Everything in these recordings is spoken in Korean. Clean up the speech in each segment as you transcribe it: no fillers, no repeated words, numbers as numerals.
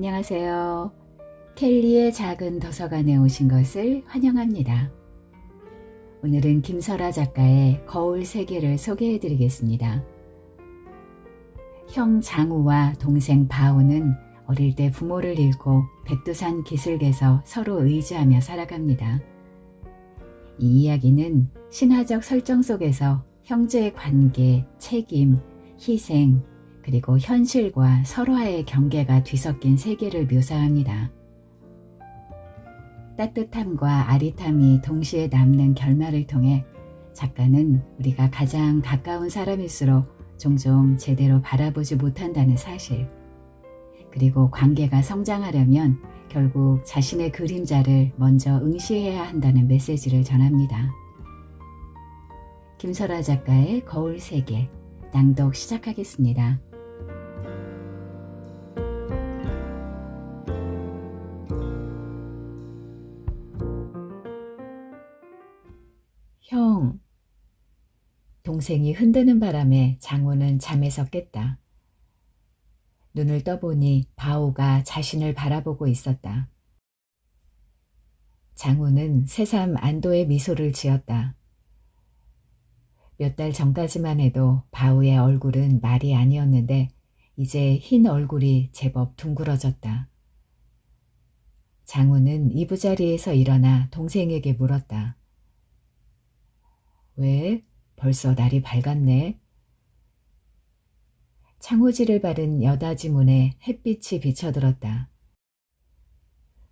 안녕하세요. 켈리의 작은 도서관에 오신 것을 환영합니다. 오늘은 김설아 작가의 거울 세계를 소개해 드리겠습니다. 형 장우와 동생 바우는 어릴 때 부모를 잃고 백두산 기슭에서 서로 의지하며 살아갑니다. 이 이야기는 신화적 설정 속에서 형제의 관계, 책임, 희생, 그리고 현실과 설화의 경계가 뒤섞인 세계를 묘사합니다. 따뜻함과 아릿함이 동시에 남는 결말을 통해 작가는 우리가 가장 가까운 사람일수록 종종 제대로 바라보지 못한다는 사실, 그리고 관계가 성장하려면 결국 자신의 그림자를 먼저 응시해야 한다는 메시지를 전합니다. 김설아 작가의 거울 세계, 낭독 시작하겠습니다. 형. 동생이 흔드는 바람에 장우는 잠에서 깼다. 눈을 떠보니 바우가 자신을 바라보고 있었다. 장우는 새삼 안도의 미소를 지었다. 몇 달 전까지만 해도 바우의 얼굴은 말이 아니었는데 이제 흰 얼굴이 제법 둥그러졌다. 장우는 이부자리에서 일어나 동생에게 물었다. 왜? 벌써 날이 밝았네. 창호지를 바른 여닫이 문에 햇빛이 비쳐들었다.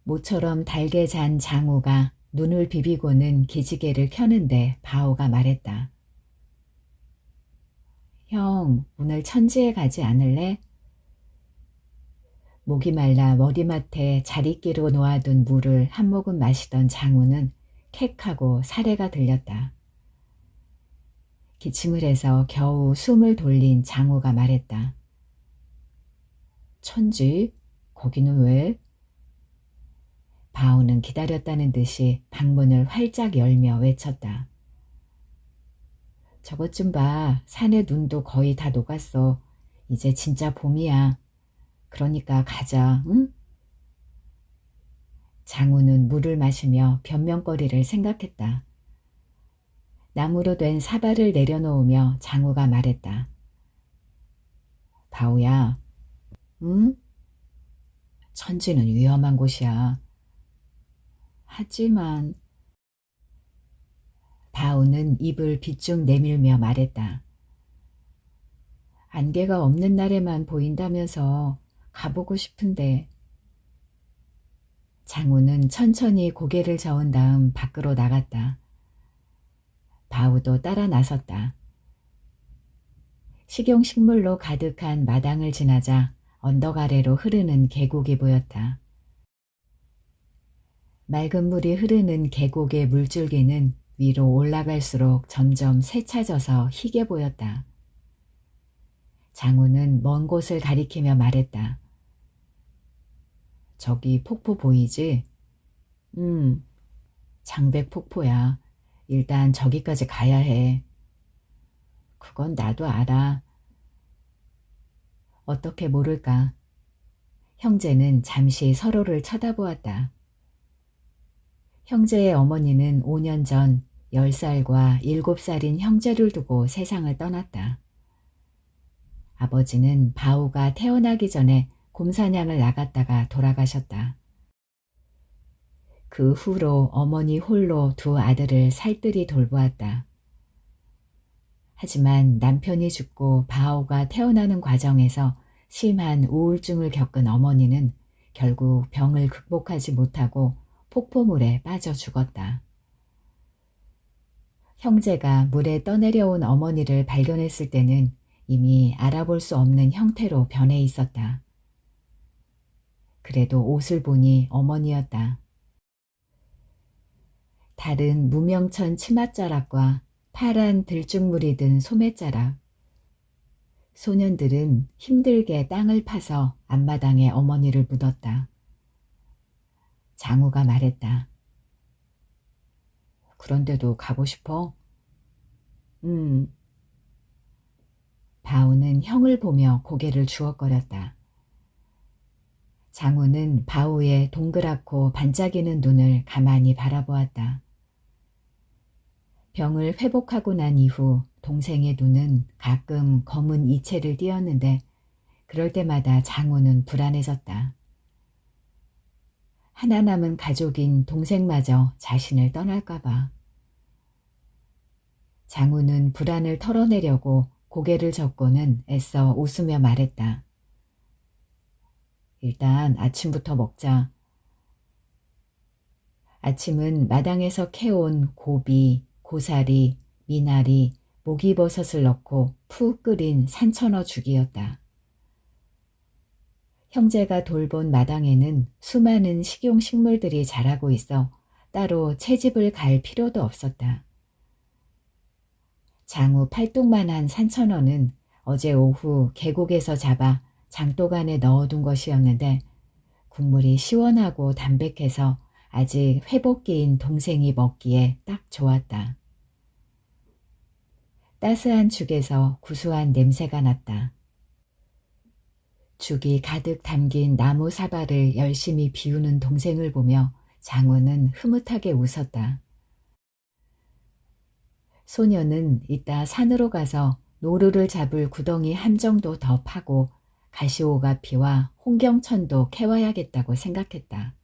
모처럼 달게 잔 장우가 눈을 비비고는 기지개를 켜는데 바오가 말했다. 형, 오늘 천지에 가지 않을래? 목이 말라 머리맡에 자리끼로 놓아둔 물을 한 모금 마시던 장우는 캑하고 사레가 들렸다. 기침을 해서 겨우 숨을 돌린 장우가 말했다. 천지? 거기는 왜? 바오는 기다렸다는 듯이 방문을 활짝 열며 외쳤다. 저것 좀 봐. 산의 눈도 거의 다 녹았어. 이제 진짜 봄이야. 그러니까 가자, 응? 장우는 물을 마시며 변명거리를 생각했다. 나무로 된 사발을 내려놓으며 장우가 말했다. 바오야, 응? 천지는 위험한 곳이야. 하지만 바오는 입을 빗쭉 내밀며 말했다. 안개가 없는 날에만 보인다면서 가보고 싶은데. 장우는 천천히 고개를 저은 다음 밖으로 나갔다. 바우도 따라 나섰다. 식용식물로 가득한 마당을 지나자 언덕 아래로 흐르는 계곡이 보였다. 맑은 물이 흐르는 계곡의 물줄기는 위로 올라갈수록 점점 새차져서 희게 보였다. 장우는 먼 곳을 가리키며 말했다. 저기 폭포 보이지? 장백폭포야. 일단 저기까지 가야 해. 그건 나도 알아. 어떻게 모를까? 형제는 잠시 서로를 쳐다보았다. 형제의 어머니는 5년 전 10살과 7살인 형제를 두고 세상을 떠났다. 아버지는 바우가 태어나기 전에 곰사냥을 나갔다가 돌아가셨다. 그 후로 어머니 홀로 두 아들을 살뜰히 돌보았다. 하지만 남편이 죽고 바오가 태어나는 과정에서 심한 우울증을 겪은 어머니는 결국 병을 극복하지 못하고 폭포물에 빠져 죽었다. 형제가 물에 떠내려온 어머니를 발견했을 때는 이미 알아볼 수 없는 형태로 변해 있었다. 그래도 옷을 보니 어머니였다. 다른 무명천 치맛자락과 파란 들쭉물이 든 소매자락. 소년들은 힘들게 땅을 파서 앞마당에 어머니를 묻었다. 장우가 말했다. 그런데도 가고 싶어? 바우는 형을 보며 고개를 주워거렸다. 장우는 바우의 동그랗고 반짝이는 눈을 가만히 바라보았다. 병을 회복하고 난 이후 동생의 눈은 가끔 검은 이체를 띄었는데 그럴 때마다 장우는 불안해졌다. 하나 남은 가족인 동생마저 자신을 떠날까봐. 장우는 불안을 털어내려고 고개를 젓고는 애써 웃으며 말했다. 일단 아침부터 먹자. 아침은 마당에서 캐온 고비, 고사리, 미나리, 목이버섯을 넣고 푹 끓인 산천어 죽이었다. 형제가 돌본 마당에는 수많은 식용식물들이 자라고 있어 따로 채집을 갈 필요도 없었다. 장우 팔뚝만한 산천어는 어제 오후 계곡에서 잡아 장독 안에 넣어둔 것이었는데 국물이 시원하고 담백해서 아직 회복기인 동생이 먹기에 딱 좋았다. 따스한 죽에서 구수한 냄새가 났다. 죽이 가득 담긴 나무 사발을 열심히 비우는 동생을 보며 장우는 흐뭇하게 웃었다. 소녀는 이따 산으로 가서 노루를 잡을 구덩이 한 정도 더 파고 가시오가피와 홍경천도 캐와야겠다고 생각했다.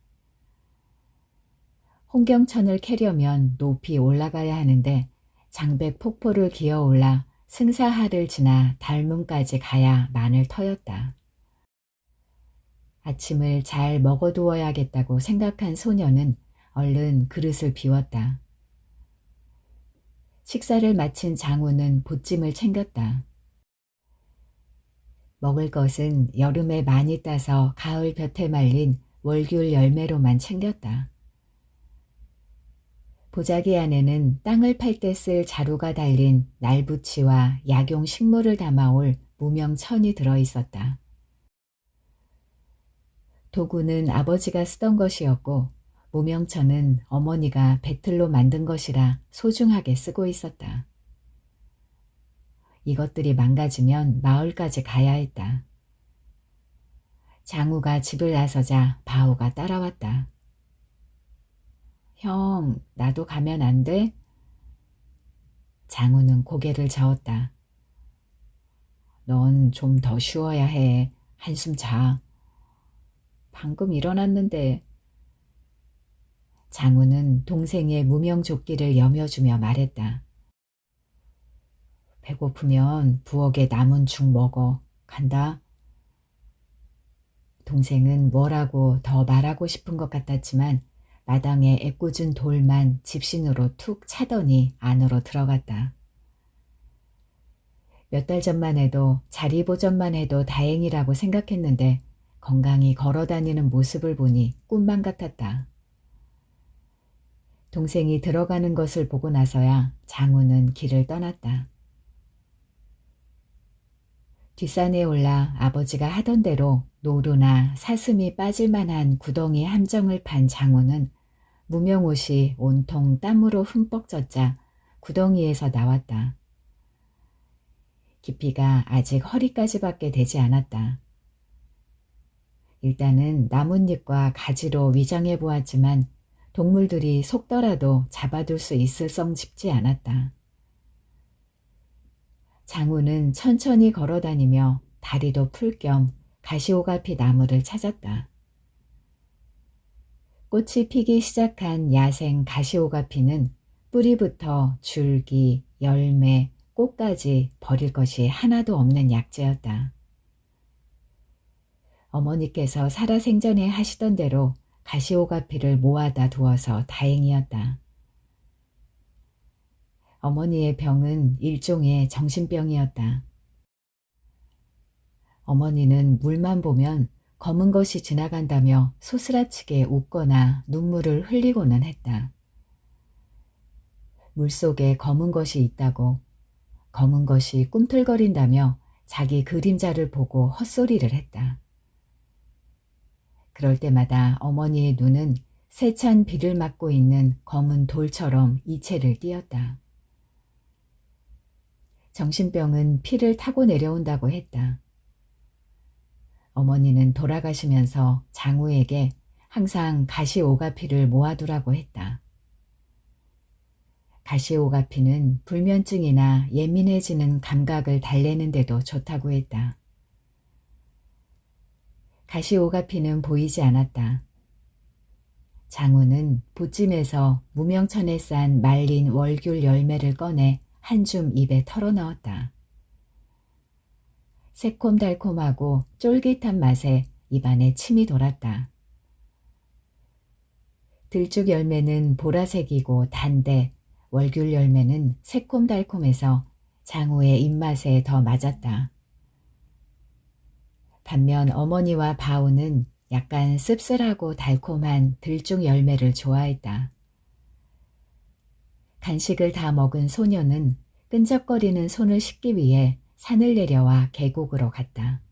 홍경천을 캐려면 높이 올라가야 하는데 장백 폭포를 기어 올라 승사하를 지나 달문까지 가야 많을 터였다. 아침을 잘 먹어두어야겠다고 생각한 소녀는 얼른 그릇을 비웠다. 식사를 마친 장우는 보찜을 챙겼다. 먹을 것은 여름에 많이 따서 가을 볕에 말린 월귤 열매로만 챙겼다. 보자기 안에는 땅을 팔 때 쓸 자루가 달린 날부치와 약용 식물을 담아올 무명천이 들어있었다. 도구는 아버지가 쓰던 것이었고 무명천은 어머니가 배틀로 만든 것이라 소중하게 쓰고 있었다. 이것들이 망가지면 마을까지 가야 했다. 장우가 집을 나서자 바우가 따라왔다. 형, 나도 가면 안 돼? 장우는 고개를 저었다. 넌 좀 더 쉬어야 해. 한숨 자. 방금 일어났는데. 장우는 동생의 무명조끼를 여며주며 말했다. 배고프면 부엌에 남은 죽 먹어. 간다. 동생은 뭐라고 더 말하고 싶은 것 같았지만 마당에 애꿎은 돌만 집신으로 툭 차더니 안으로 들어갔다. 몇 달 전만 해도 자리 보전만 해도 다행이라고 생각했는데 건강히 걸어다니는 모습을 보니 꿈만 같았다. 동생이 들어가는 것을 보고 나서야 장우는 길을 떠났다. 뒷산에 올라 아버지가 하던 대로 노루나 사슴이 빠질 만한 구덩이 함정을 판 장우는 무명옷이 온통 땀으로 흠뻑 젖자 구덩이에서 나왔다. 깊이가 아직 허리까지밖에 되지 않았다. 일단은 나뭇잎과 가지로 위장해 보았지만 동물들이 속더라도 잡아둘 수 있을 성 싶지 않았다. 장우는 천천히 걸어다니며 다리도 풀 겸 가시오가피 나무를 찾았다. 꽃이 피기 시작한 야생 가시오가피는 뿌리부터 줄기, 열매, 꽃까지 버릴 것이 하나도 없는 약재였다. 어머니께서 살아생전에 하시던 대로 가시오가피를 모아다 두어서 다행이었다. 어머니의 병은 일종의 정신병이었다. 어머니는 물만 보면 검은 것이 지나간다며 소스라치게 웃거나 눈물을 흘리고는 했다. 물속에 검은 것이 있다고, 검은 것이 꿈틀거린다며 자기 그림자를 보고 헛소리를 했다. 그럴 때마다 어머니의 눈은 세찬 비를 맞고 있는 검은 돌처럼 이체를 띄었다. 정신병은 피를 타고 내려온다고 했다. 어머니는 돌아가시면서 장우에게 항상 가시오가피를 모아두라고 했다. 가시오가피는 불면증이나 예민해지는 감각을 달래는 데도 좋다고 했다. 가시오가피는 보이지 않았다. 장우는 보찜에서 무명천에 싼 말린 월귤 열매를 꺼내 한 줌 입에 털어넣었다. 새콤달콤하고 쫄깃한 맛에 입안에 침이 돌았다. 들쭉 열매는 보라색이고 단데 월귤 열매는 새콤달콤해서 장우의 입맛에 더 맞았다. 반면 어머니와 바우는 약간 씁쓸하고 달콤한 들쭉 열매를 좋아했다. 간식을 다 먹은 소녀는 끈적거리는 손을 씻기 위해 산을 내려와 계곡으로 갔다.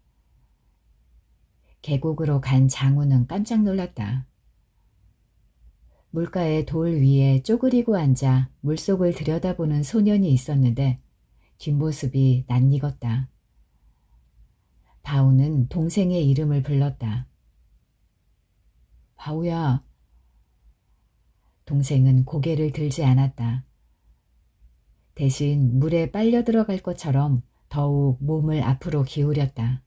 계곡으로 간 장우는 깜짝 놀랐다. 물가의 돌 위에 쪼그리고 앉아 물속을 들여다보는 소년이 있었는데 뒷모습이 낯익었다. 바우는 동생의 이름을 불렀다. 바우야. 동생은 고개를 들지 않았다. 대신 물에 빨려 들어갈 것처럼 더욱 몸을 앞으로 기울였다.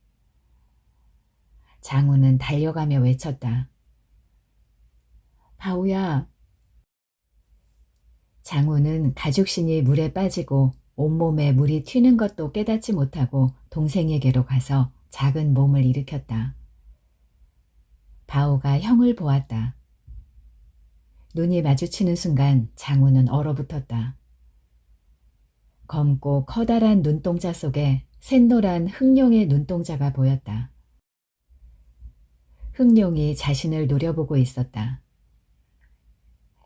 장우는 달려가며 외쳤다. 바우야. 장우는 가죽신이 물에 빠지고 온몸에 물이 튀는 것도 깨닫지 못하고 동생에게로 가서 작은 몸을 일으켰다. 바우가 형을 보았다. 눈이 마주치는 순간 장우는 얼어붙었다. 검고 커다란 눈동자 속에 샛노란 흑룡의 눈동자가 보였다. 흑룡이 자신을 노려보고 있었다.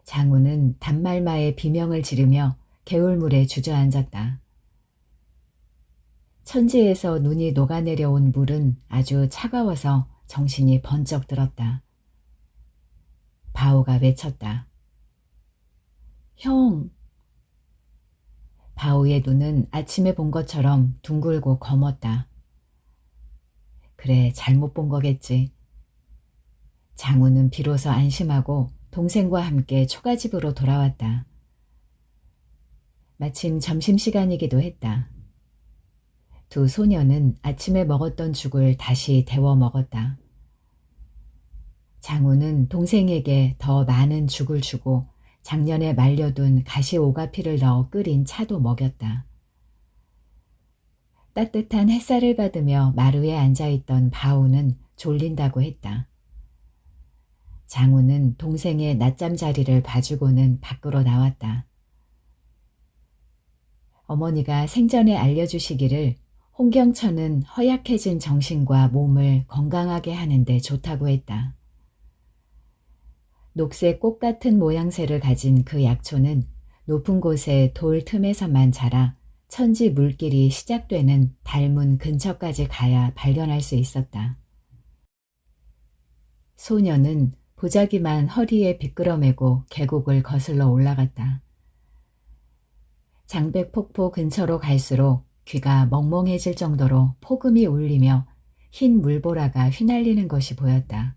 장우는 단말마의 비명을 지르며 개울물에 주저앉았다. 천지에서 눈이 녹아내려온 물은 아주 차가워서 정신이 번쩍 들었다. 바우가 외쳤다. 형. 바우의 눈은 아침에 본 것처럼 둥글고 검었다. 그래, 잘못 본 거겠지. 장우는 비로소 안심하고 동생과 함께 초가집으로 돌아왔다. 마침 점심시간이기도 했다. 두 소녀는 아침에 먹었던 죽을 다시 데워 먹었다. 장우는 동생에게 더 많은 죽을 주고 작년에 말려둔 가시오가피를 넣어 끓인 차도 먹였다. 따뜻한 햇살을 받으며 마루에 앉아있던 바우는 졸린다고 했다. 장우는 동생의 낮잠 자리를 봐주고는 밖으로 나왔다. 어머니가 생전에 알려주시기를 홍경천은 허약해진 정신과 몸을 건강하게 하는데 좋다고 했다. 녹색 꽃 같은 모양새를 가진 그 약초는 높은 곳의 돌 틈에서만 자라 천지 물길이 시작되는 달문 근처까지 가야 발견할 수 있었다. 소녀는 보자기만 허리에 비끄러매고 계곡을 거슬러 올라갔다. 장백폭포 근처로 갈수록 귀가 멍멍해질 정도로 폭음이 울리며 흰 물보라가 휘날리는 것이 보였다.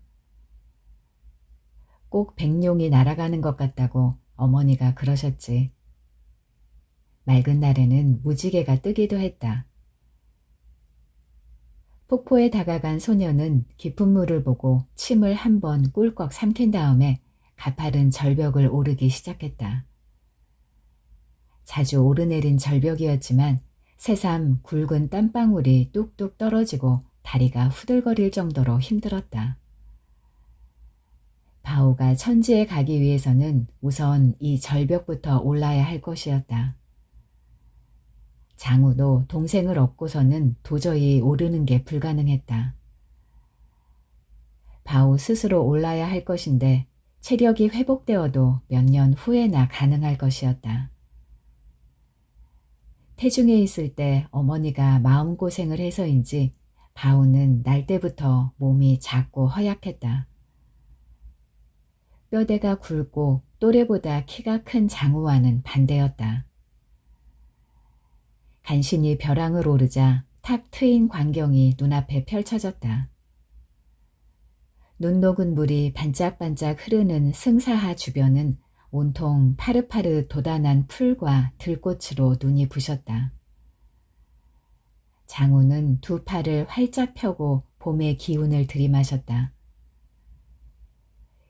꼭 백룡이 날아가는 것 같다고 어머니가 그러셨지. 맑은 날에는 무지개가 뜨기도 했다. 폭포에 다가간 소녀는 깊은 물을 보고 침을 한 번 꿀꺽 삼킨 다음에 가파른 절벽을 오르기 시작했다. 자주 오르내린 절벽이었지만 새삼 굵은 땀방울이 뚝뚝 떨어지고 다리가 후들거릴 정도로 힘들었다. 바우가 천지에 가기 위해서는 우선 이 절벽부터 올라야 할 것이었다. 장우도 동생을 얻고서는 도저히 오르는 게 불가능했다. 바우 스스로 올라야 할 것인데 체력이 회복되어도 몇 년 후에나 가능할 것이었다. 태중에 있을 때 어머니가 마음고생을 해서인지 바우는 날 때부터 몸이 작고 허약했다. 뼈대가 굵고 또래보다 키가 큰 장우와는 반대였다. 간신히 벼랑을 오르자 탁 트인 광경이 눈앞에 펼쳐졌다. 눈 녹은 물이 반짝반짝 흐르는 승사하 주변은 온통 파릇파릇 돋아난 풀과 들꽃으로 눈이 부셨다. 장우는 두 팔을 활짝 펴고 봄의 기운을 들이마셨다.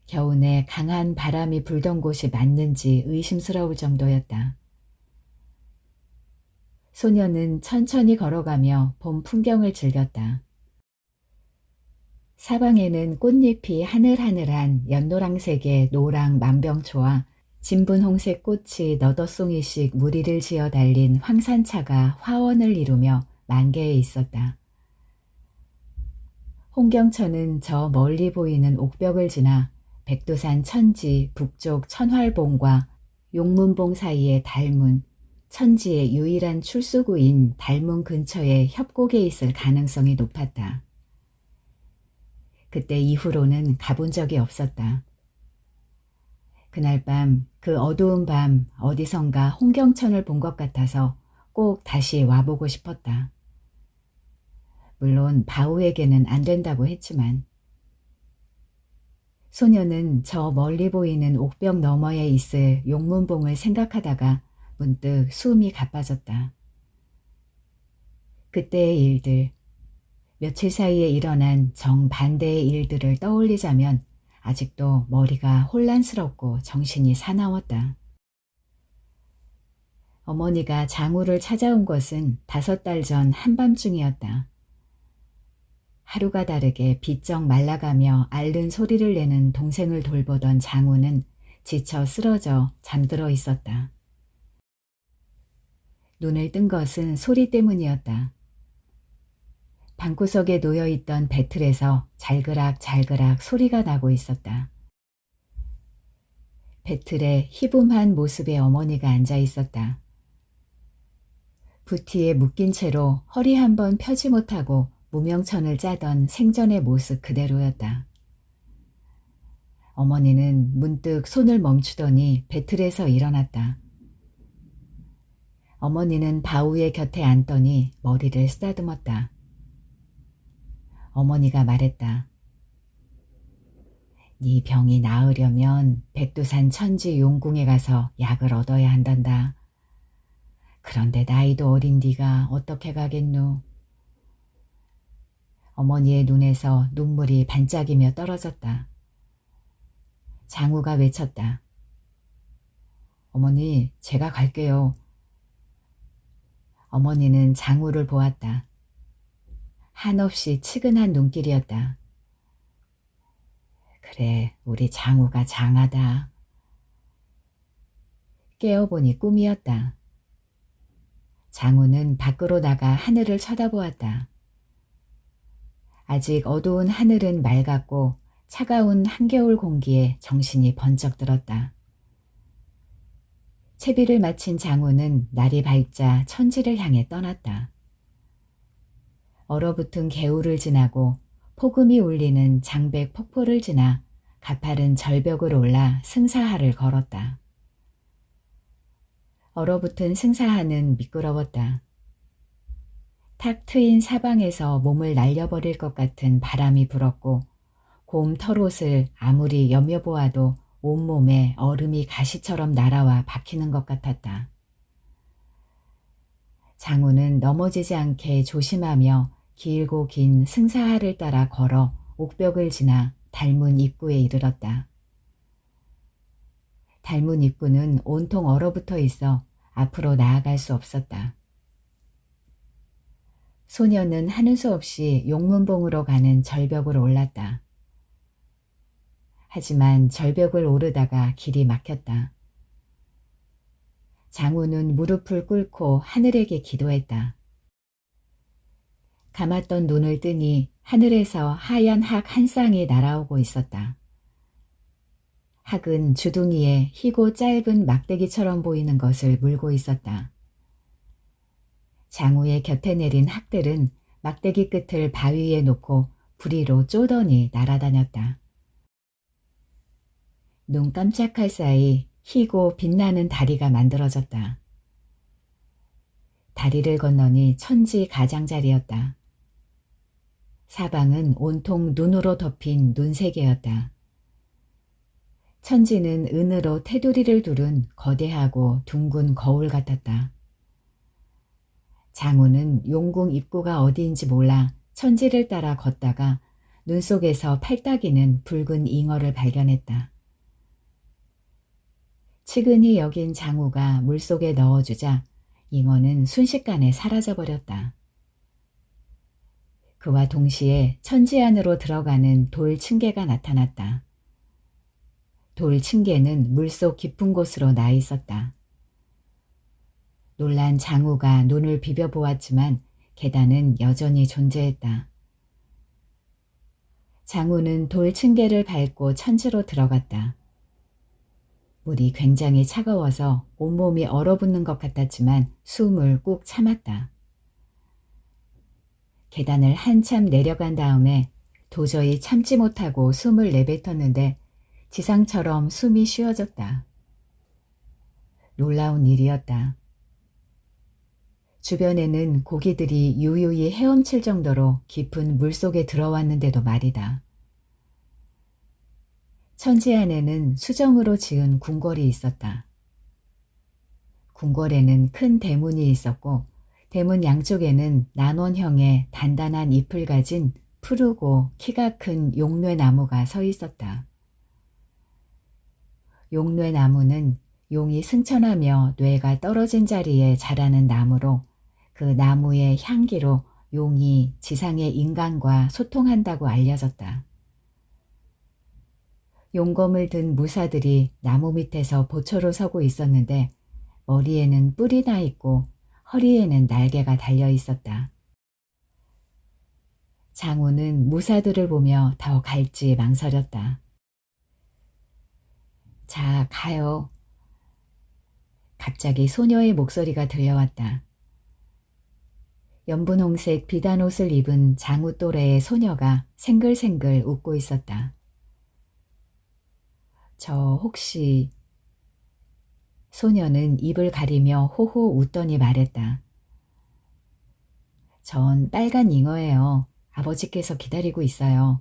겨우내 강한 바람이 불던 곳이 맞는지 의심스러울 정도였다. 소녀는 천천히 걸어가며 봄 풍경을 즐겼다. 사방에는 꽃잎이 하늘하늘한 연노랑색의 노랑 만병초와 진분홍색 꽃이 너덧송이씩 무리를 지어 달린 황산차가 화원을 이루며 만개해 있었다. 홍경천은 저 멀리 보이는 옥벽을 지나 백두산 천지 북쪽 천활봉과 용문봉 사이의 달문, 천지의 유일한 출수구인 달문 근처에 협곡에 있을 가능성이 높았다. 그때 이후로는 가본 적이 없었다. 그날 밤, 그 어두운 밤 어디선가 홍경천을 본 것 같아서 꼭 다시 와보고 싶었다. 물론 바우에게는 안 된다고 했지만. 소녀는 저 멀리 보이는 옥벽 너머에 있을 용문봉을 생각하다가 문득 숨이 가빠졌다. 그때의 일들, 며칠 사이에 일어난 정반대의 일들을 떠올리자면 아직도 머리가 혼란스럽고 정신이 사나웠다. 어머니가 장우를 찾아온 것은 5달 전 한밤중이었다. 하루가 다르게 비쩍 말라가며 앓는 소리를 내는 동생을 돌보던 장우는 지쳐 쓰러져 잠들어 있었다. 눈을 뜬 것은 소리 때문이었다. 방구석에 놓여있던 배틀에서 잘그락잘그락 소리가 나고 있었다. 배틀에 희붐한 모습의 어머니가 앉아 있었다. 부티에 묶인 채로 허리 한번 펴지 못하고 무명천을 짜던 생전의 모습 그대로였다. 어머니는 문득 손을 멈추더니 배틀에서 일어났다. 어머니는 바우의 곁에 앉더니 머리를 쓰다듬었다. 어머니가 말했다. 네 병이 나으려면 백두산 천지 용궁에 가서 약을 얻어야 한단다. 그런데 나이도 어린 네가 어떻게 가겠노? 어머니의 눈에서 눈물이 반짝이며 떨어졌다. 장우가 외쳤다. 어머니, 제가 갈게요. 어머니는 장우를 보았다. 한없이 치근한 눈길이었다. 그래, 우리 장우가 장하다. 깨어보니 꿈이었다. 장우는 밖으로 나가 하늘을 쳐다보았다. 아직 어두운 하늘은 맑았고 차가운 한겨울 공기에 정신이 번쩍 들었다. 채비를 마친 장우는 날이 밝자 천지를 향해 떠났다. 얼어붙은 개울을 지나고 폭음이 울리는 장백 폭포를 지나 가파른 절벽을 올라 승사하를 걸었다. 얼어붙은 승사하는 미끄러웠다. 탁 트인 사방에서 몸을 날려버릴 것 같은 바람이 불었고 곰 털옷을 아무리 여며보아도 온몸에 얼음이 가시처럼 날아와 박히는 것 같았다. 장우는 넘어지지 않게 조심하며 길고 긴 승사하를 따라 걸어 옥벽을 지나 달문 입구에 이르렀다. 달문 입구는 온통 얼어붙어 있어 앞으로 나아갈 수 없었다. 소녀는 하는 수 없이 용문봉으로 가는 절벽을 올랐다. 하지만 절벽을 오르다가 길이 막혔다. 장우는 무릎을 꿇고 하늘에게 기도했다. 감았던 눈을 뜨니 하늘에서 하얀 학 한 쌍이 날아오고 있었다. 학은 주둥이에 희고 짧은 막대기처럼 보이는 것을 물고 있었다. 장우의 곁에 내린 학들은 막대기 끝을 바위에 놓고 부리로 쪼더니 날아다녔다. 눈 깜짝할 사이 희고 빛나는 다리가 만들어졌다. 다리를 건너니 천지 가장자리였다. 사방은 온통 눈으로 덮인 눈세계였다. 천지는 은으로 테두리를 두른 거대하고 둥근 거울 같았다. 장우는 용궁 입구가 어디인지 몰라 천지를 따라 걷다가 눈 속에서 팔딱이는 붉은 잉어를 발견했다. 측은히 여긴 장우가 물속에 넣어주자 잉어는 순식간에 사라져버렸다. 그와 동시에 천지 안으로 들어가는 돌 층계가 나타났다. 돌 층계는 물속 깊은 곳으로 나 있었다. 놀란 장우가 눈을 비벼보았지만 계단은 여전히 존재했다. 장우는 돌 층계를 밟고 천지로 들어갔다. 물이 굉장히 차가워서 온몸이 얼어붙는 것 같았지만 숨을 꾹 참았다. 계단을 한참 내려간 다음에 도저히 참지 못하고 숨을 내뱉었는데 지상처럼 숨이 쉬어졌다. 놀라운 일이었다. 주변에는 고기들이 유유히 헤엄칠 정도로 깊은 물속에 들어왔는데도 말이다. 천지 안에는 수정으로 지은 궁궐이 있었다. 궁궐에는 큰 대문이 있었고 대문 양쪽에는 난원형의 단단한 잎을 가진 푸르고 키가 큰 용뇌나무가 서 있었다. 용뇌나무는 용이 승천하며 뇌가 떨어진 자리에 자라는 나무로 그 나무의 향기로 용이 지상의 인간과 소통한다고 알려졌다. 용검을 든 무사들이 나무 밑에서 보초로 서고 있었는데 머리에는 뿔이 나 있고 허리에는 날개가 달려 있었다. 장우는 무사들을 보며 더 갈지 망설였다. 자, 가요. 갑자기 소녀의 목소리가 들려왔다. 연분홍색 비단 옷을 입은 장우 또래의 소녀가 생글생글 웃고 있었다. 저 혹시... 소녀는 입을 가리며 호호 웃더니 말했다. 전 빨간 잉어예요. 아버지께서 기다리고 있어요.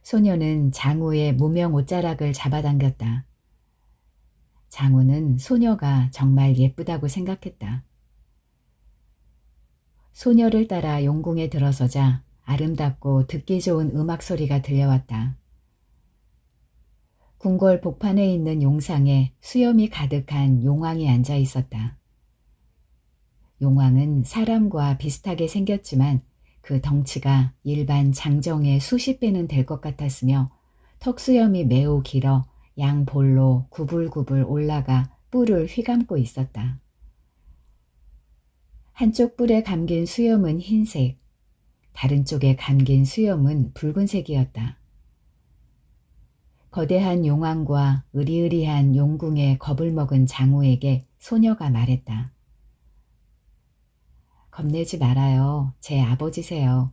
소녀는 장우의 무명 옷자락을 잡아당겼다. 장우는 소녀가 정말 예쁘다고 생각했다. 소녀를 따라 용궁에 들어서자 아름답고 듣기 좋은 음악 소리가 들려왔다. 궁궐 복판에 있는 용상에 수염이 가득한 용왕이 앉아 있었다. 용왕은 사람과 비슷하게 생겼지만 그 덩치가 일반 장정의 수십 배는 될 것 같았으며 턱수염이 매우 길어 양 볼로 구불구불 올라가 뿔을 휘감고 있었다. 한쪽 뿔에 감긴 수염은 흰색, 다른 쪽에 감긴 수염은 붉은색이었다. 거대한 용왕과 으리으리한 용궁에 겁을 먹은 장우에게 소녀가 말했다. 겁내지 말아요. 제 아버지세요.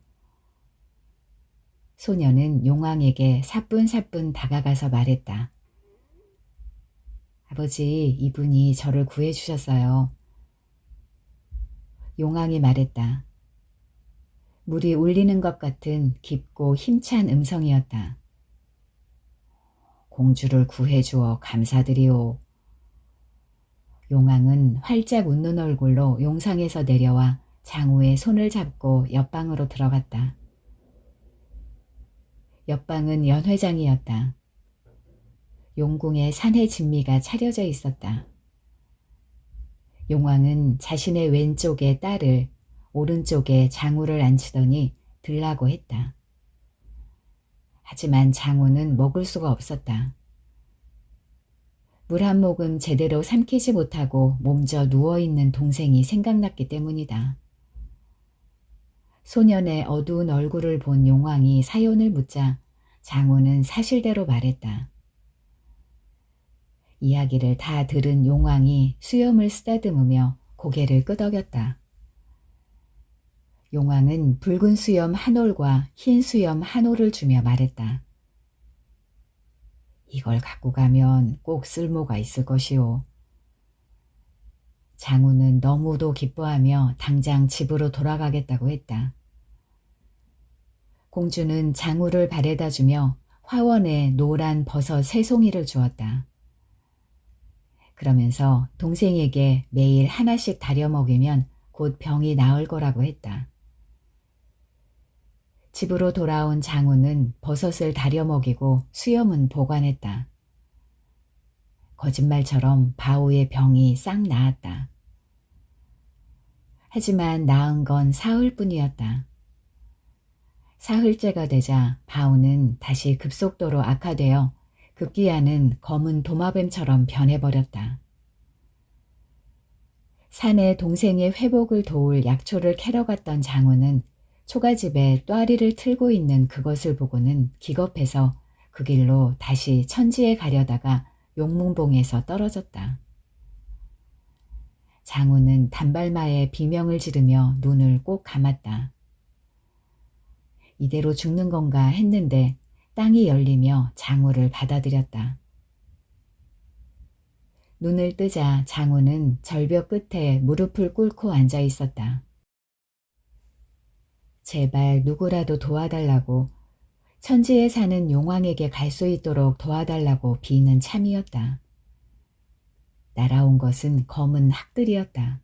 소녀는 용왕에게 사뿐사뿐 다가가서 말했다. 아버지, 이분이 저를 구해주셨어요. 용왕이 말했다. 물이 울리는 것 같은 깊고 힘찬 음성이었다. 공주를 구해주어 감사드리오. 용왕은 활짝 웃는 얼굴로 용상에서 내려와 장우의 손을 잡고 옆방으로 들어갔다. 옆방은 연회장이었다. 용궁에 산해 진미가 차려져 있었다. 용왕은 자신의 왼쪽에 딸을, 오른쪽에 장우를 앉히더니 들라고 했다. 하지만 장우는 먹을 수가 없었다. 물 한 모금 제대로 삼키지 못하고 몸져 누워있는 동생이 생각났기 때문이다. 소년의 어두운 얼굴을 본 용왕이 사연을 묻자 장우는 사실대로 말했다. 이야기를 다 들은 용왕이 수염을 쓰다듬으며 고개를 끄덕였다. 용왕은 붉은 수염 한 올과 흰 수염 한 올을 주며 말했다. 이걸 갖고 가면 꼭 쓸모가 있을 것이오. 장우는 너무도 기뻐하며 당장 집으로 돌아가겠다고 했다. 공주는 장우를 바래다 주며 화원에 노란 버섯 3송이를 주었다. 그러면서 동생에게 매일 하나씩 다려 먹이면 곧 병이 나을 거라고 했다. 집으로 돌아온 장우는 버섯을 다려 먹이고 수염은 보관했다. 거짓말처럼 바오의 병이 싹 나았다. 하지만 나은 건 사흘뿐이었다. 사흘째가 되자 바오는 다시 급속도로 악화되어 급기야는 검은 도마뱀처럼 변해버렸다. 산에 동생의 회복을 도울 약초를 캐러 갔던 장우는 초가집에 또아리를 틀고 있는 그것을 보고는 기겁해서 그 길로 다시 천지에 가려다가 용문봉에서 떨어졌다. 장우는 단발마에 비명을 지르며 눈을 꼭 감았다. 이대로 죽는 건가 했는데 땅이 열리며 장우를 받아들였다. 눈을 뜨자 장우는 절벽 끝에 무릎을 꿇고 앉아 있었다. 제발 누구라도 도와달라고, 천지에 사는 용왕에게 갈 수 있도록 도와달라고 비는 참이었다. 날아온 것은 검은 학들이었다.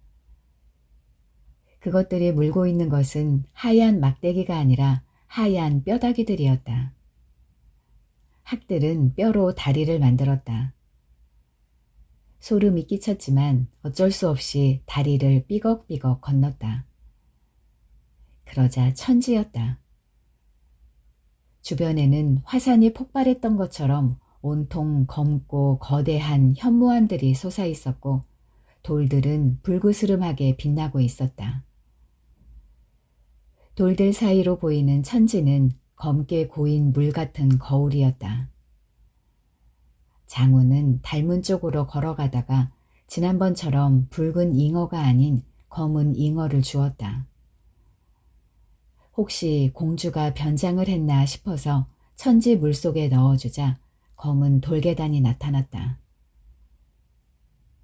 그것들이 물고 있는 것은 하얀 막대기가 아니라 하얀 뼈다귀들이었다. 학들은 뼈로 다리를 만들었다. 소름이 끼쳤지만 어쩔 수 없이 다리를 삐걱삐걱 건넜다. 그러자 천지였다. 주변에는 화산이 폭발했던 것처럼 온통 검고 거대한 현무암들이 솟아있었고 돌들은 불그스름하게 빛나고 있었다. 돌들 사이로 보이는 천지는 검게 고인 물 같은 거울이었다. 장우는 달문 쪽으로 걸어가다가 지난번처럼 붉은 잉어가 아닌 검은 잉어를 주었다. 혹시 공주가 변장을 했나 싶어서 천지 물속에 넣어주자 검은 돌계단이 나타났다.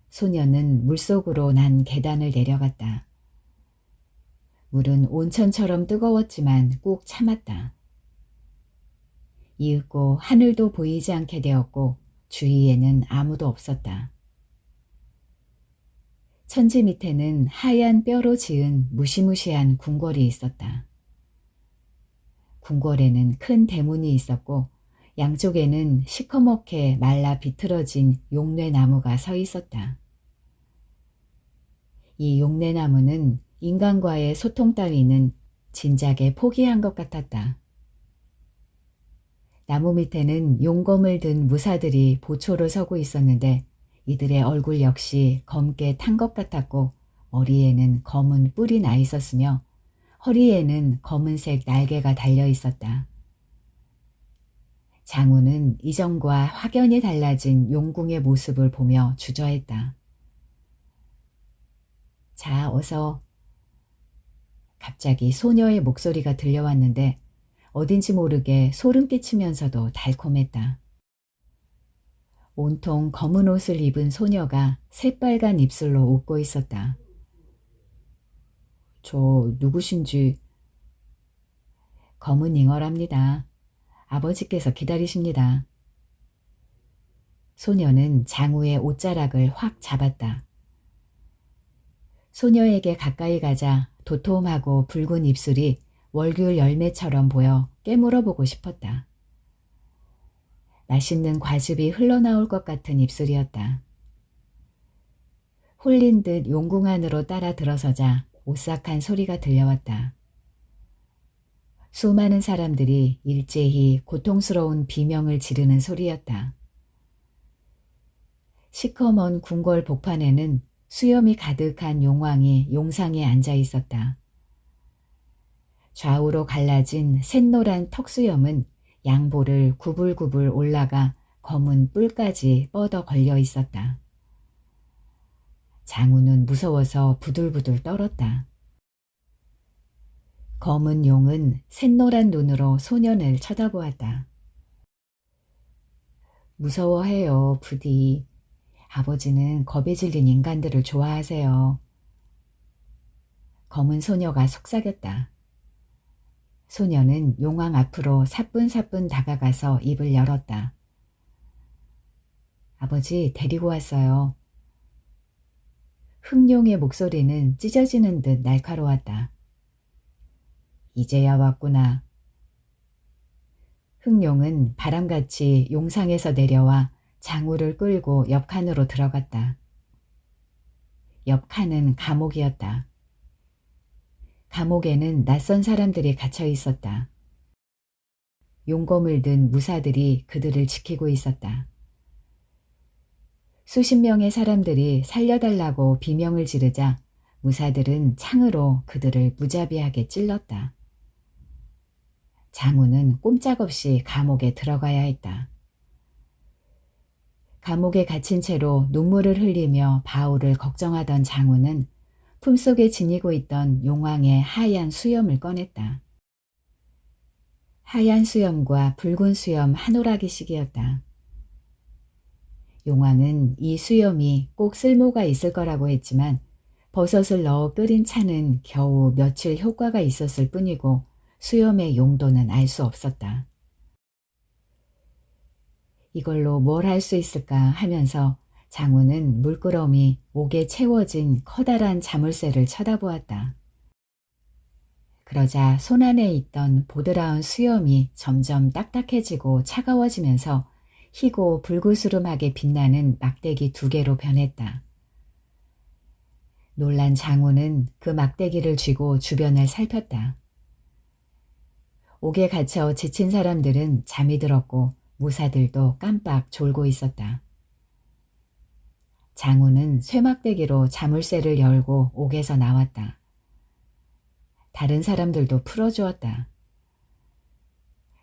소녀는 물속으로 난 계단을 내려갔다. 물은 온천처럼 뜨거웠지만 꾹 참았다. 이윽고 하늘도 보이지 않게 되었고 주위에는 아무도 없었다. 천지 밑에는 하얀 뼈로 지은 무시무시한 궁궐이 있었다. 궁궐에는 큰 대문이 있었고 양쪽에는 시커멓게 말라 비틀어진 용뇌나무가 서 있었다. 이 용뇌나무는 인간과의 소통 따위는 진작에 포기한 것 같았다. 나무 밑에는 용검을 든 무사들이 보초로 서고 있었는데 이들의 얼굴 역시 검게 탄 것 같았고 머리에는 검은 뿔이 나 있었으며 허리에는 검은색 날개가 달려 있었다. 장우는 이전과 확연히 달라진 용궁의 모습을 보며 주저했다. 자, 어서. 갑자기 소녀의 목소리가 들려왔는데 어딘지 모르게 소름 끼치면서도 달콤했다. 온통 검은 옷을 입은 소녀가 새빨간 입술로 웃고 있었다. 저 누구신지. 검은 잉어랍니다. 아버지께서 기다리십니다. 소녀는 장우의 옷자락을 확 잡았다. 소녀에게 가까이 가자 도톰하고 붉은 입술이 월귤 열매처럼 보여 깨물어보고 싶었다. 맛있는 과즙이 흘러나올 것 같은 입술이었다. 홀린 듯 용궁 안으로 따라 들어서자 오싹한 소리가 들려왔다. 수많은 사람들이 일제히 고통스러운 비명을 지르는 소리였다. 시커먼 궁궐 복판에는 수염이 가득한 용왕이 용상에 앉아 있었다. 좌우로 갈라진 샛노란 턱수염은 양볼을 구불구불 올라가 검은 뿔까지 뻗어 걸려 있었다. 장우는 무서워서 부들부들 떨었다. 검은 용은 샛노란 눈으로 소년을 쳐다보았다. 무서워해요, 부디. 아버지는 겁에 질린 인간들을 좋아하세요. 검은 소녀가 속삭였다. 소녀는 용왕 앞으로 사뿐사뿐 다가가서 입을 열었다. 아버지, 데리고 왔어요. 흑룡의 목소리는 찢어지는 듯 날카로웠다. 이제야 왔구나. 흑룡은 바람같이 용상에서 내려와 장우를 끌고 옆 칸으로 들어갔다. 옆 칸은 감옥이었다. 감옥에는 낯선 사람들이 갇혀 있었다. 용검을 든 무사들이 그들을 지키고 있었다. 수십 명의 사람들이 살려달라고 비명을 지르자 무사들은 창으로 그들을 무자비하게 찔렀다. 장우는 꼼짝없이 감옥에 들어가야 했다. 감옥에 갇힌 채로 눈물을 흘리며 바울을 걱정하던 장우는 품속에 지니고 있던 용왕의 하얀 수염을 꺼냈다. 하얀 수염과 붉은 수염 한 오라기씩이었다. 용왕은 이 수염이 꼭 쓸모가 있을 거라고 했지만 버섯을 넣어 끓인 차는 겨우 며칠 효과가 있었을 뿐이고 수염의 용도는 알 수 없었다. 이걸로 뭘 할 수 있을까 하면서 장우는 물끄러미 옥에 채워진 커다란 자물쇠를 쳐다보았다. 그러자 손안에 있던 보드라운 수염이 점점 딱딱해지고 차가워지면서 희고 불구스름하게 빛나는 막대기 2개로 변했다. 놀란 장우는 그 막대기를 쥐고 주변을 살폈다. 옥에 갇혀 지친 사람들은 잠이 들었고 무사들도 깜빡 졸고 있었다. 장우는 쇠막대기로 자물쇠를 열고 옥에서 나왔다. 다른 사람들도 풀어주었다.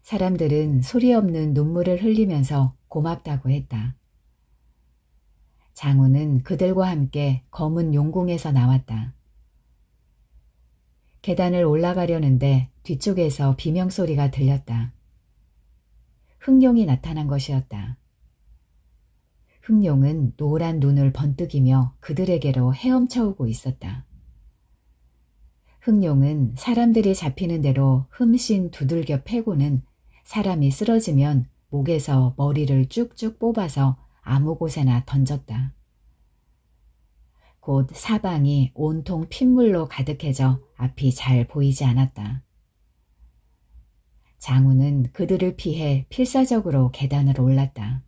사람들은 소리 없는 눈물을 흘리면서 고맙다고 했다. 장우는 그들과 함께 검은 용궁에서 나왔다. 계단을 올라가려는데 뒤쪽에서 비명소리가 들렸다. 흑룡이 나타난 것이었다. 흑룡은 노란 눈을 번뜩이며 그들에게로 헤엄쳐오고 있었다. 흑룡은 사람들이 잡히는 대로 흠씬 두들겨 패고는 사람이 쓰러지면 목에서 머리를 쭉쭉 뽑아서 아무 곳에나 던졌다. 곧 사방이 온통 핏물로 가득해져 앞이 잘 보이지 않았다. 장우는 그들을 피해 필사적으로 계단을 올랐다.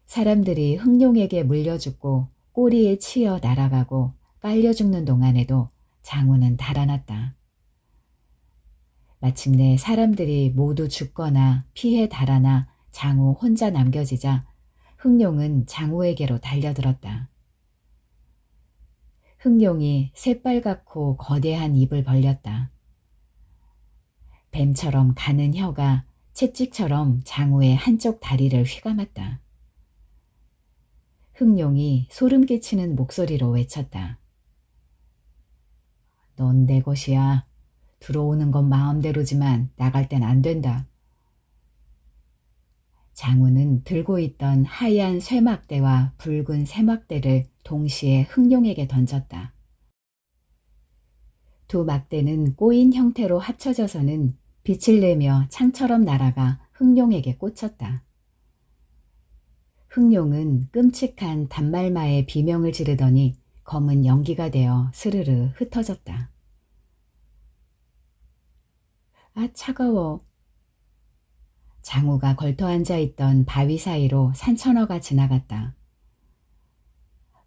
사람들이 흑룡에게 물려 죽고 꼬리에 치여 날아가고 깔려 죽는 동안에도 장우는 달아났다. 마침내 사람들이 모두 죽거나 피해 달아나 장우 혼자 남겨지자 흑룡은 장우에게로 달려들었다. 흑룡이 새빨갛고 거대한 입을 벌렸다. 뱀처럼 가는 혀가 채찍처럼 장우의 한쪽 다리를 휘감았다. 흑룡이 소름 끼치는 목소리로 외쳤다. 넌 내 것이야. 들어오는 건 마음대로지만 나갈 땐 안 된다. 장우는 들고 있던 하얀 쇠막대와 붉은 새막대를 동시에 흑룡에게 던졌다. 두 막대는 꼬인 형태로 합쳐져서는 빛을 내며 창처럼 날아가 흑룡에게 꽂혔다. 흑룡은 끔찍한 단말마의 비명을 지르더니 검은 연기가 되어 스르르 흩어졌다. 아, 차가워. 장우가 걸터앉아 있던 바위 사이로 산천어가 지나갔다.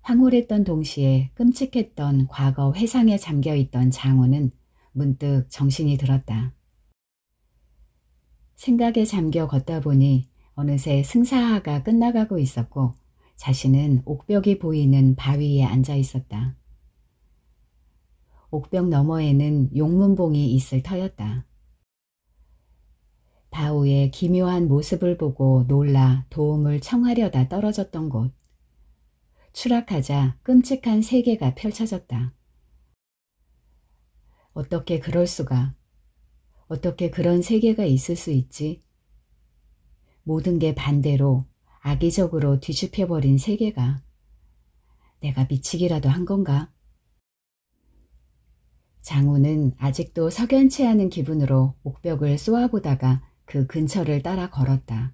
황홀했던 동시에 끔찍했던 과거 회상에 잠겨있던 장우는 문득 정신이 들었다. 생각에 잠겨 걷다 보니 어느새 승사하가 끝나가고 있었고 자신은 옥벽이 보이는 바위에 앉아 있었다. 옥벽 너머에는 용문봉이 있을 터였다. 바우의 기묘한 모습을 보고 놀라 도움을 청하려다 떨어졌던 곳. 추락하자 끔찍한 세계가 펼쳐졌다. 어떻게 그럴 수가? 어떻게 그런 세계가 있을 수 있지? 모든 게 반대로 악의적으로 뒤집혀버린 세계가. 내가 미치기라도 한 건가? 장우는 아직도 석연치 않은 기분으로 옥벽을 쏘아보다가 그 근처를 따라 걸었다.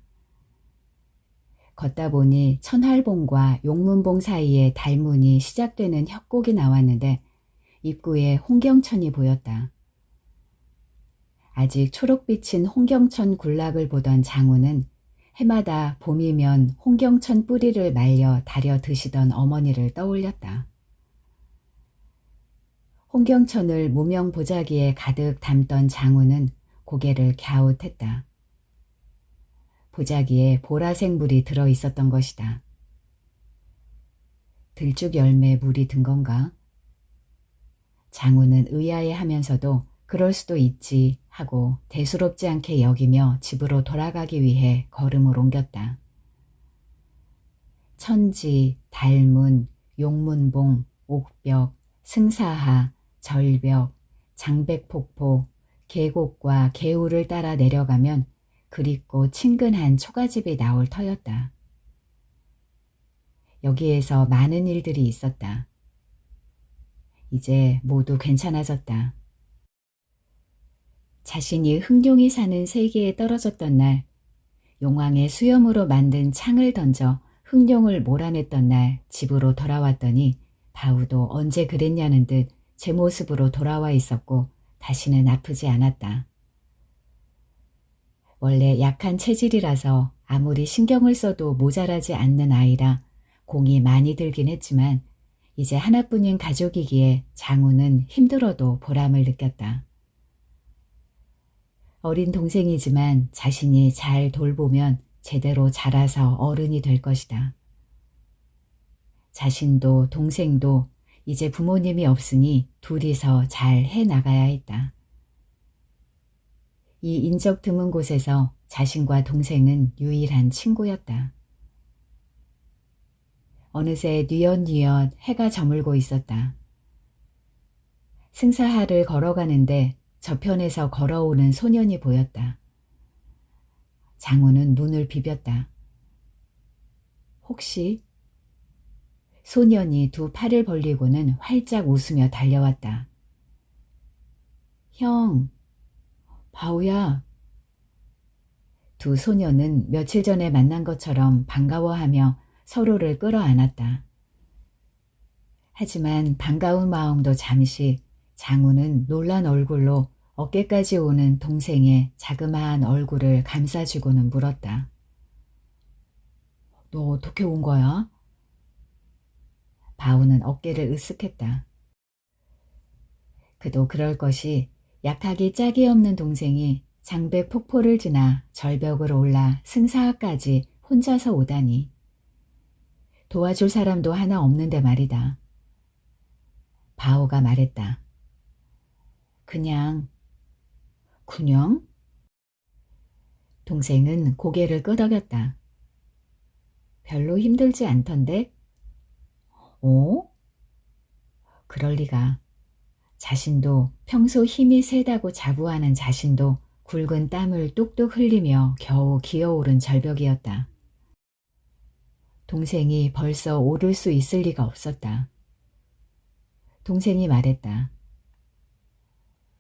걷다 보니 천활봉과 용문봉 사이에 달문이 시작되는 협곡이 나왔는데 입구에 홍경천이 보였다. 아직 초록빛인 홍경천 군락을 보던 장우는 해마다 봄이면 홍경천 뿌리를 말려 달여 드시던 어머니를 떠올렸다. 홍경천을 무명 보자기에 가득 담던 장우는 고개를 갸웃했다. 보자기에 보라색 물이 들어 있었던 것이다. 들쭉 열매 물이 든 건가? 장우는 의아해하면서도 그럴 수도 있지 하고 대수롭지 않게 여기며 집으로 돌아가기 위해 걸음을 옮겼다. 천지, 달문, 용문봉, 옥벽, 승사하, 절벽, 장백폭포, 계곡과 개울을 따라 내려가면 그립고 친근한 초가집이 나올 터였다. 여기에서 많은 일들이 있었다. 이제 모두 괜찮아졌다. 자신이 흥룡이 사는 세계에 떨어졌던 날, 용왕의 수염으로 만든 창을 던져 흥룡을 몰아냈던 날 집으로 돌아왔더니 바우도 언제 그랬냐는 듯 제 모습으로 돌아와 있었고 다시는 아프지 않았다. 원래 약한 체질이라서 아무리 신경을 써도 모자라지 않는 아이라 공이 많이 들긴 했지만 이제 하나뿐인 가족이기에 장우는 힘들어도 보람을 느꼈다. 어린 동생이지만 자신이 잘 돌보면 제대로 자라서 어른이 될 것이다. 자신도 동생도 이제 부모님이 없으니 둘이서 잘 해나가야 했다. 이 인적 드문 곳에서 자신과 동생은 유일한 친구였다. 어느새 뉘엿뉘엿 해가 저물고 있었다. 승사하를 걸어가는데 저편에서 걸어오는 소년이 보였다. 장우는 눈을 비볐다. 혹시? 소년이 두 팔을 벌리고는 활짝 웃으며 달려왔다. 형, 바우야. 두 소년은 며칠 전에 만난 것처럼 반가워하며 서로를 끌어안았다. 하지만 반가운 마음도 잠시 장우는 놀란 얼굴로 어깨까지 오는 동생의 자그마한 얼굴을 감싸주고는 물었다. 너 어떻게 온 거야? 바우는 어깨를 으쓱했다. 그도 그럴 것이 약하기 짝이 없는 동생이 장백 폭포를 지나 절벽을 올라 승사하까지 혼자서 오다니. 도와줄 사람도 하나 없는데 말이다. 바오가 말했다. 그냥. 동생은 고개를 끄덕였다. 별로 힘들지 않던데? 오? 그럴 리가. 자신도 평소 힘이 세다고 자부하는 자신도 굵은 땀을 뚝뚝 흘리며 겨우 기어오른 절벽이었다. 동생이 벌써 오를 수 있을 리가 없었다. 동생이 말했다.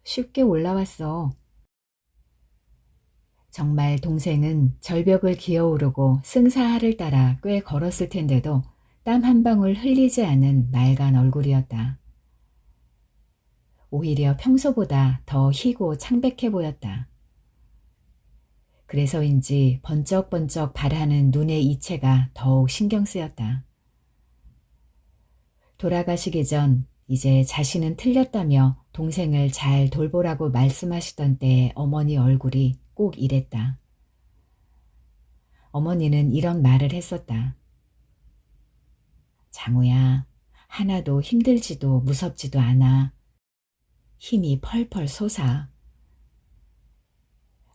쉽게 올라왔어. 정말 동생은 절벽을 기어오르고 승사하를 따라 꽤 걸었을 텐데도 땀 한 방울 흘리지 않은 맑은 얼굴이었다. 오히려 평소보다 더 희고 창백해 보였다. 그래서인지 번쩍번쩍 발하는 눈의 이체가 더욱 신경 쓰였다. 돌아가시기 전 이제 자신은 틀렸다며 동생을 잘 돌보라고 말씀하시던 때의 어머니 얼굴이 꼭 이랬다. 어머니는 이런 말을 했었다. 장우야, 하나도 힘들지도 무섭지도 않아. 힘이 펄펄 솟아.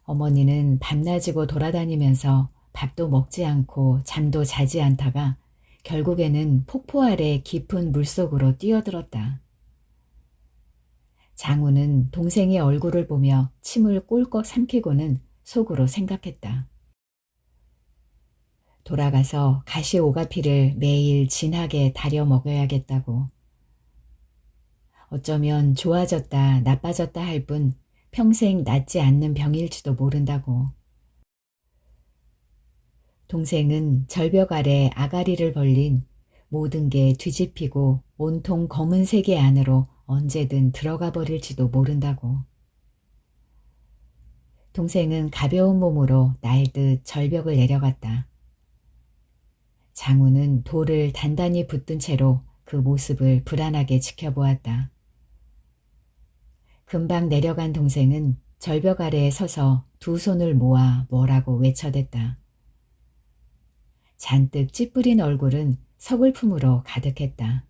어머니는 밤낮이고 돌아다니면서 밥도 먹지 않고 잠도 자지 않다가 결국에는 폭포 아래 깊은 물속으로 뛰어들었다. 장우는 동생의 얼굴을 보며 침을 꿀꺽 삼키고는 속으로 생각했다. 돌아가서 가시오가피를 매일 진하게 다려 먹어야겠다고. 어쩌면 좋아졌다 나빠졌다 할 뿐 평생 낫지 않는 병일지도 모른다고. 동생은 절벽 아래 아가리를 벌린 모든 게 뒤집히고 온통 검은 세계 안으로 언제든 들어가 버릴지도 모른다고. 동생은 가벼운 몸으로 날듯 절벽을 내려갔다. 장우는 돌을 단단히 붙든 채로 그 모습을 불안하게 지켜보았다. 금방 내려간 동생은 절벽 아래에 서서 두 손을 모아 뭐라고 외쳐댔다. 잔뜩 찌푸린 얼굴은 서글픔으로 가득했다.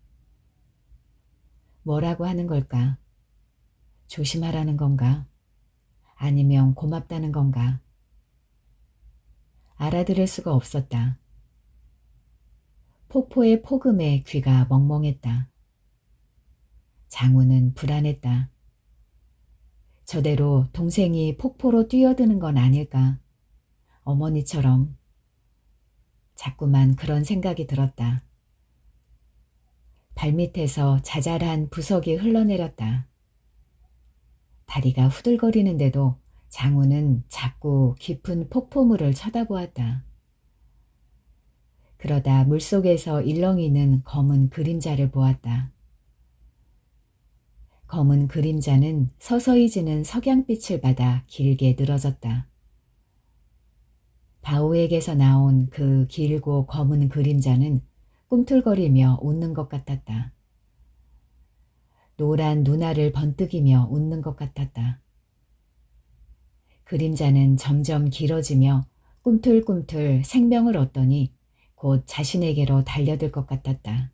뭐라고 하는 걸까? 조심하라는 건가? 아니면 고맙다는 건가? 알아들을 수가 없었다. 폭포의 폭음에 귀가 멍멍했다. 장우는 불안했다. 저대로 동생이 폭포로 뛰어드는 건 아닐까? 어머니처럼. 자꾸만 그런 생각이 들었다. 발밑에서 자잘한 부석이 흘러내렸다. 다리가 후들거리는데도 장우는 자꾸 깊은 폭포물을 쳐다보았다. 그러다 물속에서 일렁이는 검은 그림자를 보았다. 검은 그림자는 서서히 지는 석양빛을 받아 길게 늘어졌다. 바오에게서 나온 그 길고 검은 그림자는 꿈틀거리며 웃는 것 같았다. 노란 눈알을 번뜩이며 웃는 것 같았다. 그림자는 점점 길어지며 꿈틀꿈틀 생명을 얻더니 곧 자신에게로 달려들 것 같았다.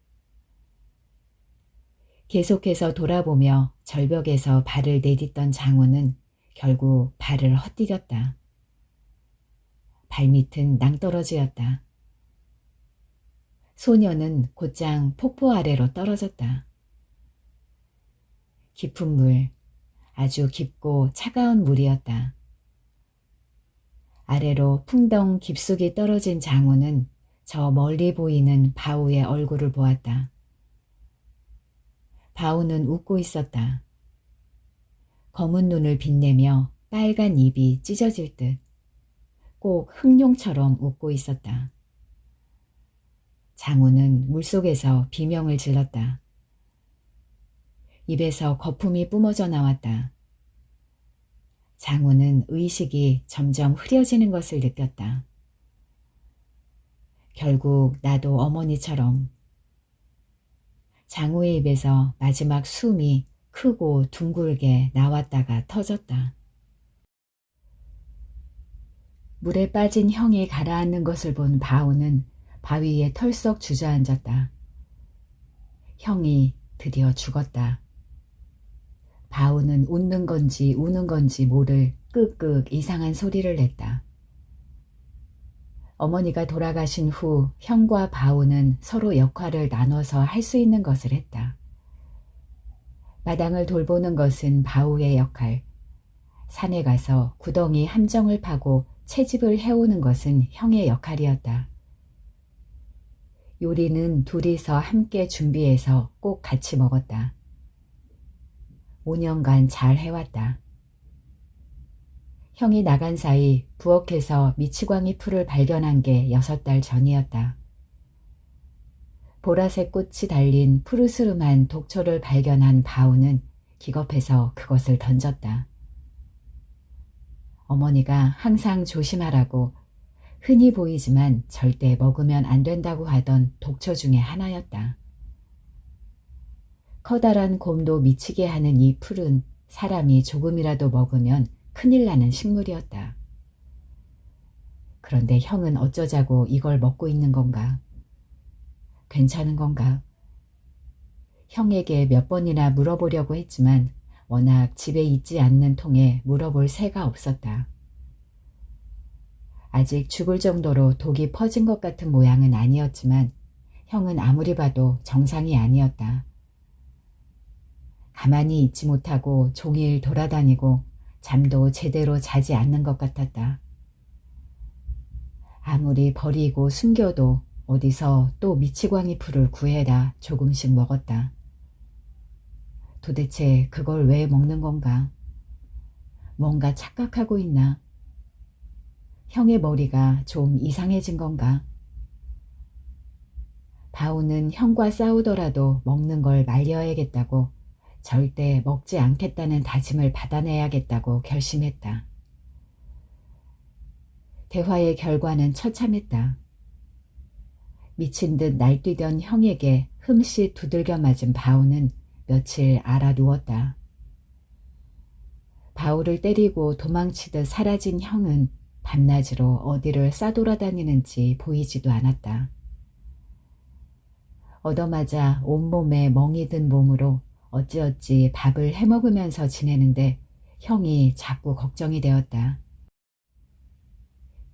계속해서 돌아보며 절벽에서 발을 내딛던 장우는 결국 발을 헛디뎠다. 발밑은 낭떠러지였다. 소녀는 곧장 폭포 아래로 떨어졌다. 깊은 물, 아주 깊고 차가운 물이었다. 아래로 풍덩 깊숙이 떨어진 장우는 저 멀리 보이는 바우의 얼굴을 보았다. 바우는 웃고 있었다. 검은 눈을 빛내며 빨간 입이 찢어질 듯 꼭 흑룡처럼 웃고 있었다. 장우는 물속에서 비명을 질렀다. 입에서 거품이 뿜어져 나왔다. 장우는 의식이 점점 흐려지는 것을 느꼈다. 결국 나도 어머니처럼. 장우의 입에서 마지막 숨이 크고 둥글게 나왔다가 터졌다. 물에 빠진 형이 가라앉는 것을 본 바오는 바위에 털썩 주저앉았다. 형이 드디어 죽었다. 바오는 웃는 건지 우는 건지 모를 끄끄 이상한 소리를 냈다. 어머니가 돌아가신 후 형과 바오는 서로 역할을 나눠서 할 수 있는 것을 했다. 마당을 돌보는 것은 바오의 역할, 산에 가서 구덩이 함정을 파고 채집을 해오는 것은 형의 역할이었다. 요리는 둘이서 함께 준비해서 꼭 같이 먹었다. 5년간 잘 해왔다. 형이 나간 사이 부엌에서 미치광이 풀을 발견한 게 6달 전이었다. 보라색 꽃이 달린 푸르스름한 독초를 발견한 바우는 기겁해서 그것을 던졌다. 어머니가 항상 조심하라고 흔히 보이지만 절대 먹으면 안 된다고 하던 독초 중에 하나였다. 커다란 곰도 미치게 하는 이 풀은 사람이 조금이라도 먹으면 큰일 나는 식물이었다. 그런데 형은 어쩌자고 이걸 먹고 있는 건가? 괜찮은 건가? 형에게 몇 번이나 물어보려고 했지만 워낙 집에 있지 않는 통에 물어볼 새가 없었다. 아직 죽을 정도로 독이 퍼진 것 같은 모양은 아니었지만 형은 아무리 봐도 정상이 아니었다. 가만히 있지 못하고 종일 돌아다니고 잠도 제대로 자지 않는 것 같았다. 아무리 버리고 숨겨도 어디서 또 미치광이 풀을 구해다 조금씩 먹었다. 도대체 그걸 왜 먹는 건가? 뭔가 착각하고 있나? 형의 머리가 좀 이상해진 건가? 바우는 형과 싸우더라도 먹는 걸 말려야겠다고, 절대 먹지 않겠다는 다짐을 받아내야겠다고 결심했다. 대화의 결과는 처참했다. 미친 듯 날뛰던 형에게 흠씨 두들겨 맞은 바우는 며칠 알아 누웠다. 바우를 때리고 도망치듯 사라진 형은 밤낮으로 어디를 싸돌아다니는지 보이지도 않았다. 얻어맞아 온몸에 멍이 든 몸으로 어찌어찌 밥을 해먹으면서 지내는데 형이 자꾸 걱정이 되었다.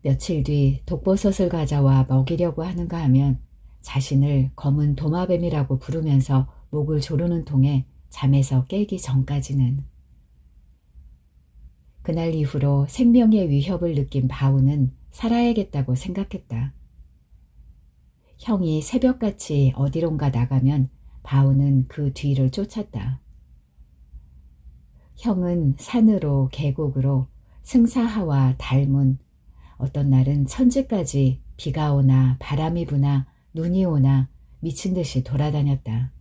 며칠 뒤 독버섯을 가져와 먹이려고 하는가 하면 자신을 검은 도마뱀이라고 부르면서 목을 조르는 통에 잠에서 깨기 전까지는. 그날 이후로 생명의 위협을 느낀 바우는 살아야겠다고 생각했다. 형이 새벽같이 어디론가 나가면 바우는 그 뒤를 쫓았다. 형은 산으로 계곡으로 승사하와 달문, 어떤 날은 천지까지 비가 오나 바람이 부나 눈이 오나 미친 듯이 돌아다녔다.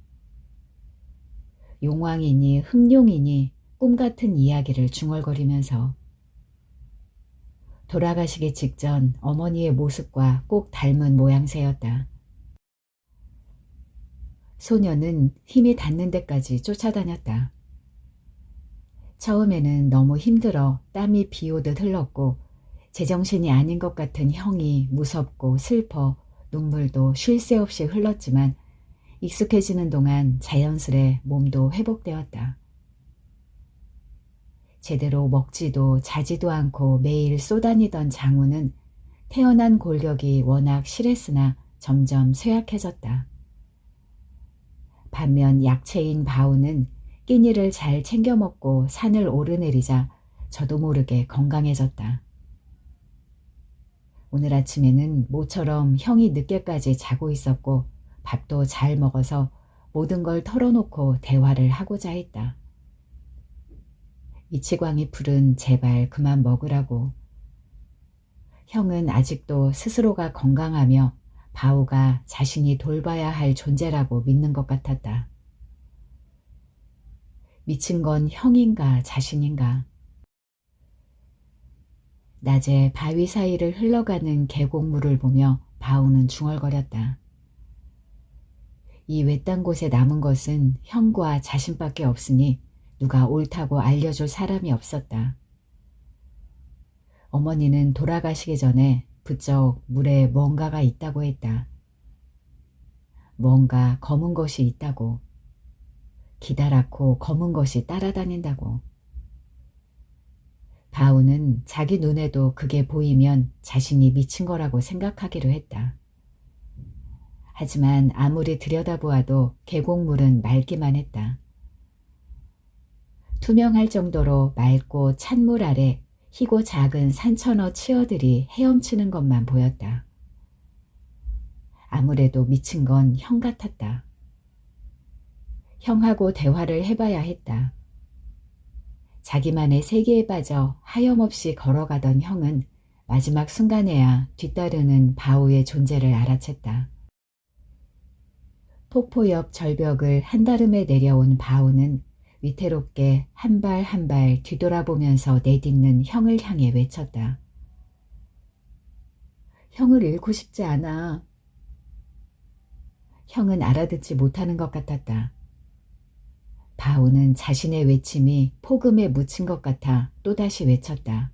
용왕이니 흑룡이니 꿈같은 이야기를 중얼거리면서. 돌아가시기 직전 어머니의 모습과 꼭 닮은 모양새였다. 소녀는 힘이 닿는 데까지 쫓아다녔다. 처음에는 너무 힘들어 땀이 비 오듯 흘렀고 제정신이 아닌 것 같은 형이 무섭고 슬퍼 눈물도 쉴 새 없이 흘렀지만 익숙해지는 동안 자연스레 몸도 회복되었다. 제대로 먹지도 자지도 않고 매일 쏘다니던 장우는 태어난 골격이 워낙 실했으나 점점 쇠약해졌다. 반면 약체인 바우는 끼니를 잘 챙겨 먹고 산을 오르내리자 저도 모르게 건강해졌다. 오늘 아침에는 모처럼 형이 늦게까지 자고 있었고 밥도 잘 먹어서 모든 걸 털어놓고 대화를 하고자 했다. 이치광이 풀은 제발 그만 먹으라고. 형은 아직도 스스로가 건강하며 바우가 자신이 돌봐야 할 존재라고 믿는 것 같았다. 미친 건 형인가 자신인가. 낮에 바위 사이를 흘러가는 계곡물을 보며 바우는 중얼거렸다. 이 외딴 곳에 남은 것은 형과 자신밖에 없으니 누가 옳다고 알려줄 사람이 없었다. 어머니는 돌아가시기 전에 부쩍 물에 뭔가가 있다고 했다. 뭔가 검은 것이 있다고. 기다랗고 검은 것이 따라다닌다고. 바우는 자기 눈에도 그게 보이면 자신이 미친 거라고 생각하기로 했다. 하지만 아무리 들여다보아도 계곡물은 맑기만 했다. 투명할 정도로 맑고 찬 물 아래 희고 작은 산천어 치어들이 헤엄치는 것만 보였다. 아무래도 미친 건 형 같았다. 형하고 대화를 해봐야 했다. 자기만의 세계에 빠져 하염없이 걸어가던 형은 마지막 순간에야 뒤따르는 바우의 존재를 알아챘다. 폭포 옆 절벽을 한달음에 내려온 바우는 위태롭게 한 발 한 발 뒤돌아보면서 내딛는 형을 향해 외쳤다. 형을 잃고 싶지 않아. 형은 알아듣지 못하는 것 같았다. 바우는 자신의 외침이 폭음에 묻힌 것 같아 또다시 외쳤다.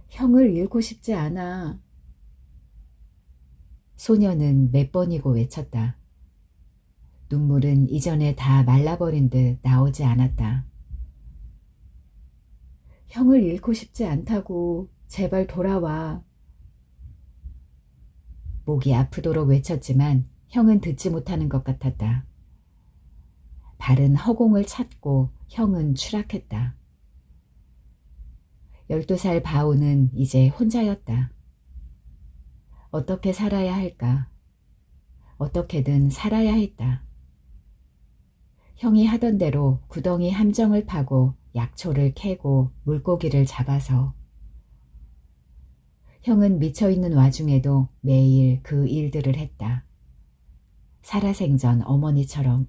형을 잃고 싶지 않아. 소녀는 몇 번이고 외쳤다. 눈물은 이전에 다 말라버린 듯 나오지 않았다. 형을 잃고 싶지 않다고. 제발 돌아와. 목이 아프도록 외쳤지만 형은 듣지 못하는 것 같았다. 발은 허공을 찾고 형은 추락했다. 12살 바우는 이제 혼자였다. 어떻게 살아야 할까? 어떻게든 살아야 했다. 형이 하던 대로 구덩이 함정을 파고 약초를 캐고 물고기를 잡아서. 형은 미쳐있는 와중에도 매일 그 일들을 했다. 살아생전 어머니처럼.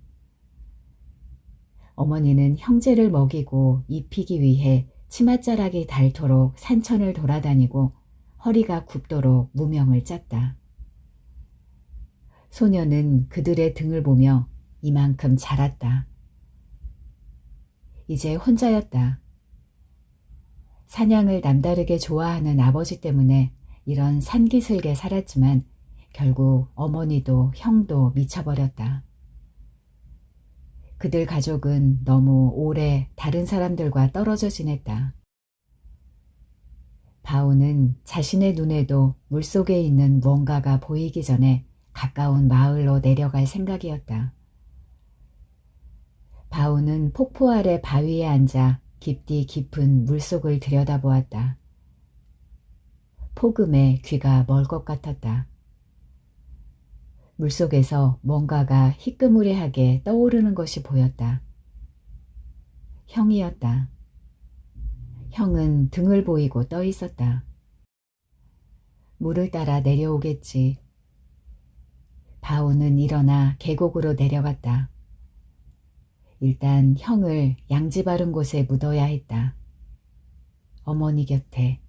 어머니는 형제를 먹이고 입히기 위해 치맛자락이 닳도록 산천을 돌아다니고 허리가 굽도록 무명을 짰다. 소녀는 그들의 등을 보며 이만큼 자랐다. 이제 혼자였다. 사냥을 남다르게 좋아하는 아버지 때문에 이런 산기슭에 살았지만 결국 어머니도 형도 미쳐버렸다. 그들 가족은 너무 오래 다른 사람들과 떨어져 지냈다. 바오는 자신의 눈에도 물속에 있는 무언가가 보이기 전에 가까운 마을로 내려갈 생각이었다. 바오는 폭포 아래 바위에 앉아 깊디 깊은 물속을 들여다보았다. 폭음에 귀가 멀 것 같았다. 물속에서 뭔가가 희끄무레하게 떠오르는 것이 보였다. 형이었다. 형은 등을 보이고 떠 있었다. 물을 따라 내려오겠지. 바오는 일어나 계곡으로 내려갔다. 일단 형을 양지 바른 곳에 묻어야 했다. 어머니 곁에.